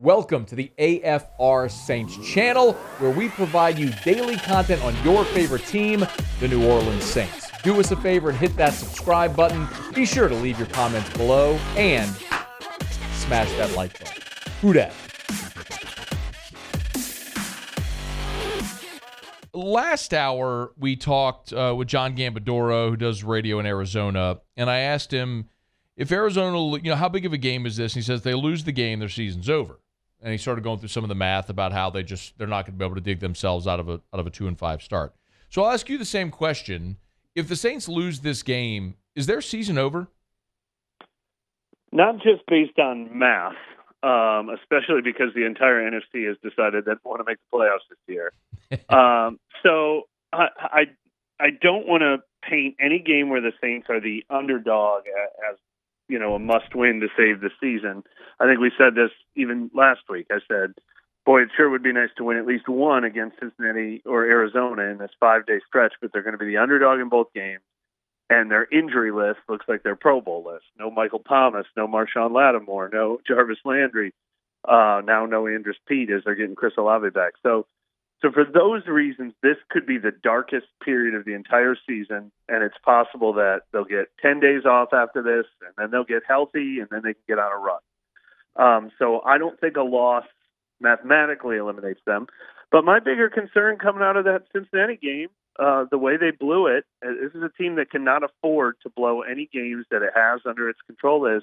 Welcome to the AFR Saints channel, where we provide you daily content on your favorite team, the New Orleans Saints. Do us a favor and hit that subscribe button. Be sure to leave your comments below and smash that like button. Who dat? Last hour, we talked with John Gambadoro, who does radio in Arizona, and I asked him if Arizona, how big of a game is this? And he says they lose the game, their season's over. And he started going through some of the math about how they're not going to be able to dig themselves out of a 2-5 start. So I'll ask you the same question. If the Saints lose this game, is their season over? Not just based on math, especially because the entire NFC has decided they want to make the playoffs this year. So I don't want to paint any game where the Saints are the underdog as a must-win to save the season. I think we said this even last week. I said, boy, it sure would be nice to win at least one against Cincinnati or Arizona in this 5-day stretch, but they're going to be the underdog in both games, and their injury list looks like their Pro Bowl list. No Michael Thomas, no Marshawn Lattimore, no Jarvis Landry, now no Andrus Peat as they're getting Chris Olave back. So for those reasons, this could be the darkest period of the entire season, and it's possible that they'll get 10 days off after this, and then they'll get healthy, and then they can get on a run. So I don't think a loss mathematically eliminates them. But my bigger concern coming out of that Cincinnati game, the way they blew it, this is a team that cannot afford to blow any games that it has under its control, is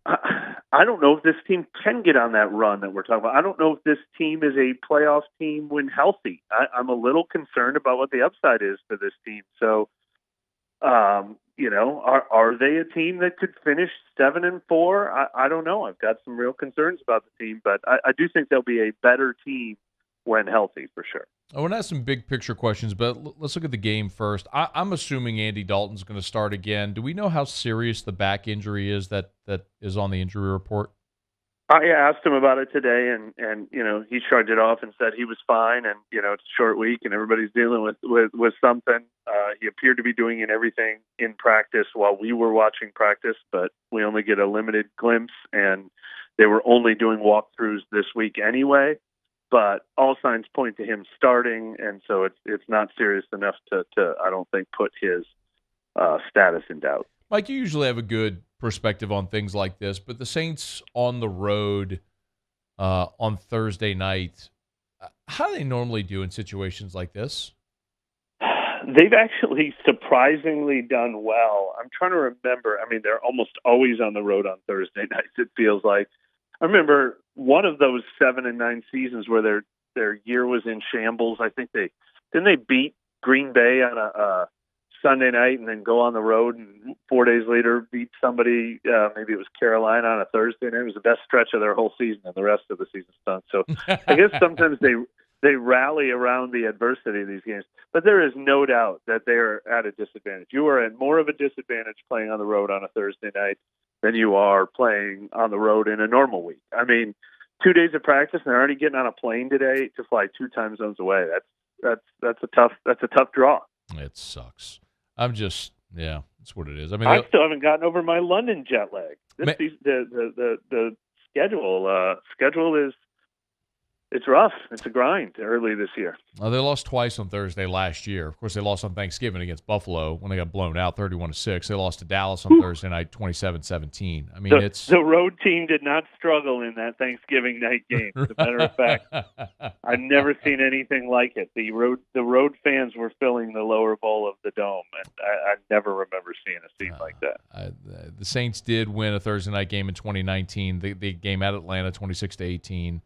I don't know if this team can get on that run that we're talking about. I don't know if this team is a playoff team when healthy. I'm a little concerned about what the upside is for this team. So, are they a team that could finish 7-4? I don't know. I've got some real concerns about the team, but I do think they'll be a better team when healthy for sure. I want to ask some big picture questions, but let's look at the game first. I'm assuming Andy Dalton's going to start again. Do we know how serious the back injury is that is on the injury report? I asked him about it today, and he shrugged it off and said he was fine, and it's a short week and everybody's dealing with something. He appeared to be doing everything in practice while we were watching practice, but we only get a limited glimpse, and they were only doing walkthroughs this week anyway. But all signs point to him starting, and so it's not serious enough to I don't think put his status in doubt. Mike, you usually have a good perspective on things like this, but the Saints on the road on Thursday night, how do they normally do in situations like this? They've actually surprisingly done well. I'm trying to remember. I mean, they're almost always on the road on Thursday nights, it feels like. I remember one of those 7-9 seasons where their year was in shambles. I think they beat Green Bay on a Sunday night and then go on the road and 4 days later beat somebody. Maybe it was Carolina on a Thursday night. It was the best stretch of their whole season, and the rest of the season stunk. So I guess sometimes they rally around the adversity of these games. But there is no doubt that they are at a disadvantage. You are at more of a disadvantage playing on the road on a Thursday night than you are playing on the road in a normal week. I mean, 2 days of practice and they're already getting on a plane today to fly 2 time zones away. That's a tough draw. It sucks. That's what it is. I mean, I still haven't gotten over my London jet lag. The schedule is. It's rough. It's a grind early this year. They lost twice on Thursday last year. Of course, they lost on Thanksgiving against Buffalo when they got blown out 31-6. They lost to Dallas on Thursday night 27-17. I mean, the road team did not struggle in that Thanksgiving night game. As a matter of fact, I've never seen anything like it. The road fans were filling the lower bowl of the dome, and I never remember seeing a scene like that. The Saints did win a Thursday night game in 2019. The game at Atlanta 26-18.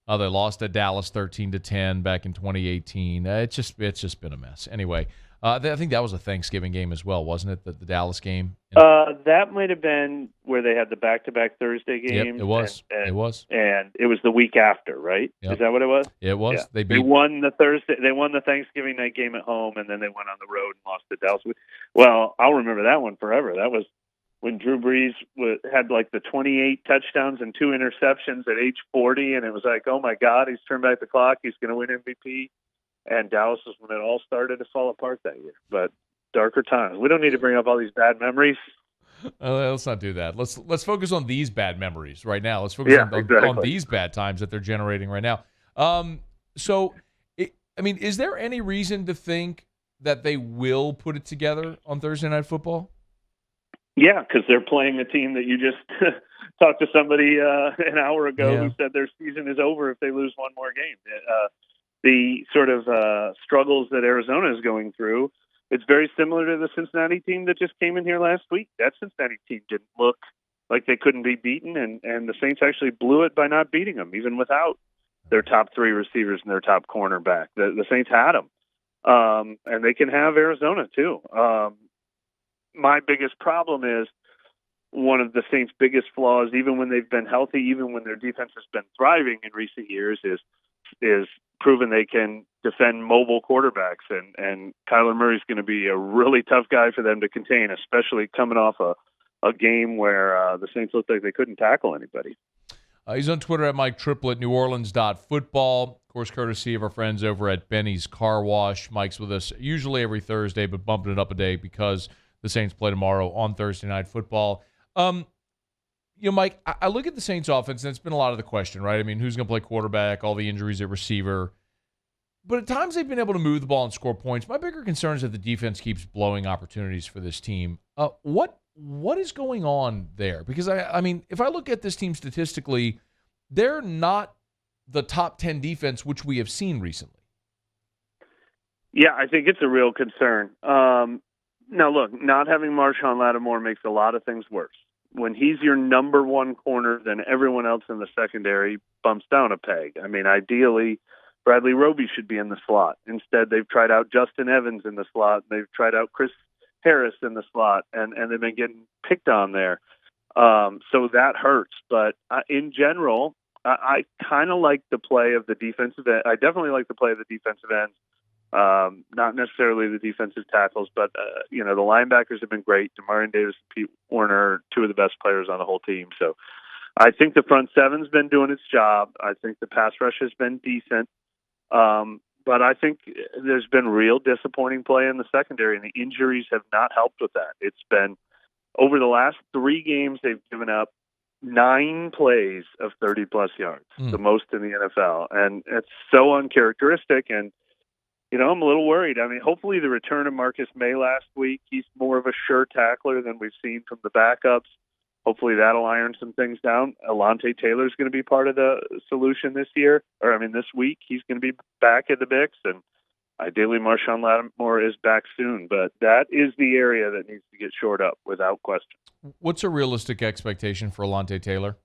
They lost at Dallas 13-10 back in 2018. It's just been a mess. Anyway, I think that was a Thanksgiving game as well, wasn't it? The Dallas game. That might have been where they had the back-to-back Thursday games. Yep, it was. It was. And it was the week after, right? Yep. Is that what it was? It was. Yeah. They won the Thursday. They won the Thanksgiving night game at home, and then they went on the road and lost to Dallas. Well, I'll remember that one forever. That was when Drew Brees had like the 28 touchdowns and 2 interceptions at age 40, and it was like, oh my God, he's turned back the clock. He's going to win MVP. And Dallas was when it all started to fall apart that year. But darker times. We don't need to bring up all these bad memories. Let's not do that. Let's focus on these bad memories right now. Let's focus on these bad times that they're generating right now. Is there any reason to think that they will put it together on Thursday Night Football? Yeah, because they're playing a team that you just talked to somebody an hour ago who said their season is over if they lose one more game. The sort of struggles that Arizona is going through, it's very similar to the Cincinnati team that just came in here last week. That Cincinnati team didn't look like they couldn't be beaten, and the Saints actually blew it by not beating them, even without their top three receivers and their top cornerback. The Saints had them, and they can have Arizona too. My biggest problem is one of the Saints' biggest flaws, even when they've been healthy, even when their defense has been thriving in recent years, is proven they can defend mobile quarterbacks. And Kyler Murray's going to be a really tough guy for them to contain, especially coming off a game where the Saints looked like they couldn't tackle anybody. He's on Twitter at Mike Triplett, NewOrleans.football. Of course, courtesy of our friends over at Benny's Car Wash. Mike's with us usually every Thursday, but bumping it up a day because the Saints play tomorrow on Thursday Night Football. Mike, I look at the Saints offense, and it's been a lot of the question, right? I mean, who's going to play quarterback, all the injuries at receiver. But at times they've been able to move the ball and score points. My bigger concern is that the defense keeps blowing opportunities for this team. What is going on there? Because, I mean, if I look at this team statistically, they're not the top 10 defense, which we have seen recently. Yeah, I think it's a real concern. Now, look, not having Marshawn Lattimore makes a lot of things worse. When he's your number one corner, then everyone else in the secondary bumps down a peg. I mean, ideally, Bradley Roby should be in the slot. Instead, they've tried out Justin Evans in the slot. They've tried out Chris Harris in the slot, and they've been getting picked on there. So that hurts. But in general, I kind of like the play of the defensive end. I definitely like the play of the defensive ends. Not necessarily the defensive tackles, but the linebackers have been great. Demarion Davis and Pete Werner, two of the best players on the whole team. So I think the front seven's been doing its job. I think the pass rush has been decent. But I think there's been real disappointing play in the secondary, and the injuries have not helped with that. It's been over the last 3 games, they've given up 9 plays of 30-plus yards, the most in the NFL. And it's so uncharacteristic, and I'm a little worried. I mean, hopefully the return of Marcus May last week, he's more of a sure tackler than we've seen from the backups. Hopefully that'll iron some things down. Alontae Taylor's going to be part of the solution this week. He's going to be back at the mix, and ideally Marshawn Lattimore is back soon. But that is the area that needs to get shored up without question. What's a realistic expectation for Alontae Taylor?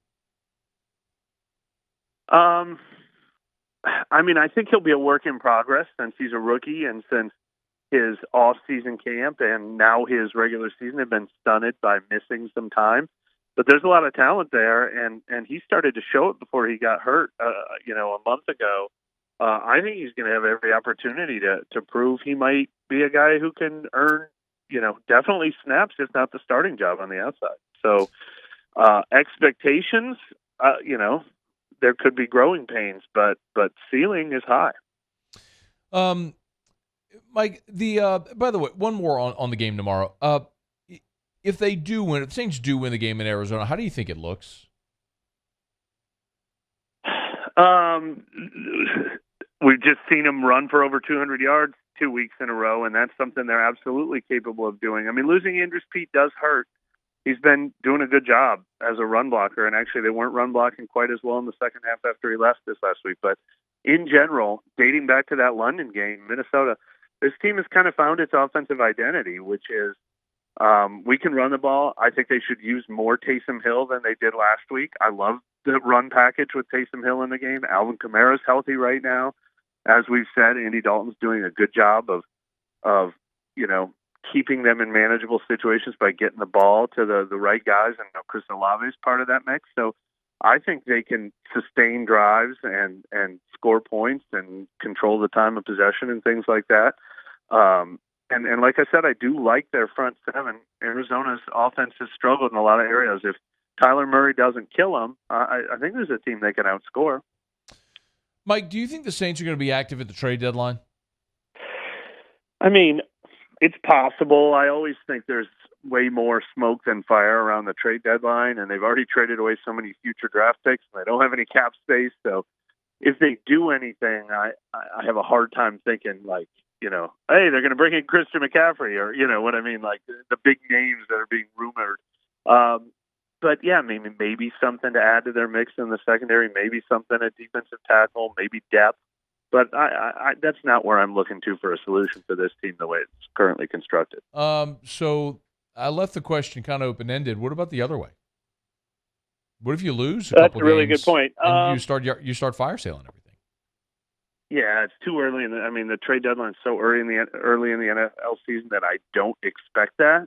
I think he'll be a work in progress since he's a rookie and since his off-season camp and now his regular season have been stunted by missing some time. But there's a lot of talent there, and he started to show it before he got hurt, a month ago. I think he's going to have every opportunity to prove he might be a guy who can earn, definitely snaps, if not the starting job on the outside. So expectations, there could be growing pains, but ceiling is high. Mike, by the way, one more on the game tomorrow. If they do win, if the Saints do win the game in Arizona, how do you think it looks? We've just seen them run for over 200 yards 2 weeks in a row, and that's something they're absolutely capable of doing. I mean, losing Andrews Pete does hurt. He's been doing a good job as a run blocker, and actually they weren't run blocking quite as well in the second half after he left this last week. But in general, dating back to that London game, Minnesota, this team has kind of found its offensive identity, which is we can run the ball. I think they should use more Taysom Hill than they did last week. I love the run package with Taysom Hill in the game. Alvin Kamara's healthy right now. As we've said, Andy Dalton's doing a good job of keeping them in manageable situations by getting the ball to the right guys, and Chris Olave is part of that mix. So I think they can sustain drives and score points and control the time of possession and things like that. And like I said, I do like their front seven. Arizona's offense has struggled in a lot of areas. If Kyler Murray doesn't kill them, I think there's a team they can outscore. Mike, do you think the Saints are going to be active at the trade deadline? I mean, it's possible. I always think there's way more smoke than fire around the trade deadline, and they've already traded away so many future draft picks, and they don't have any cap space. So if they do anything, I have a hard time thinking, like, hey, they're going to bring in Christian McCaffrey, or, what I mean, like the big names that are being rumored. But yeah, maybe something to add to their mix in the secondary, maybe something at defensive tackle, maybe depth. But I that's not where I'm looking to for a solution for this team the way it's currently constructed. So I left the question kind of open-ended. What about the other way? What if you lose That's couple a really games good point. And you start fire sailing everything? Yeah, it's too early. The trade deadline is so early in the NFL season that I don't expect that.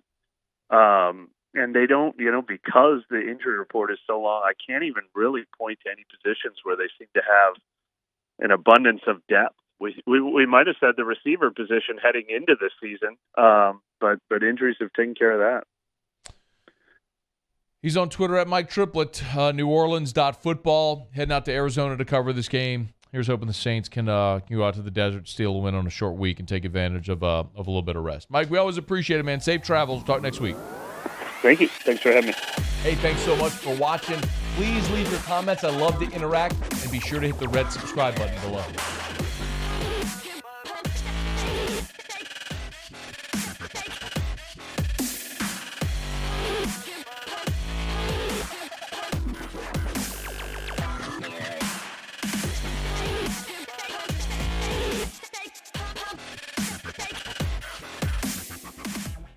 And they don't, because the injury report is so long, I can't even really point to any positions where they seem to have an abundance of depth. We might have said the receiver position heading into this season, but injuries have taken care of that. He's on Twitter at Mike Triplett, NewOrleans.football, heading out to Arizona to cover this game. Here's hoping the Saints can go out to the desert, steal a win on a short week, and take advantage of a little bit of rest. Mike, we always appreciate it, man. Safe travels. Talk next week. Thank you. Thanks for having me. Hey, thanks so much for watching. Please leave your comments. I love to interact. And be sure to hit the red subscribe button below.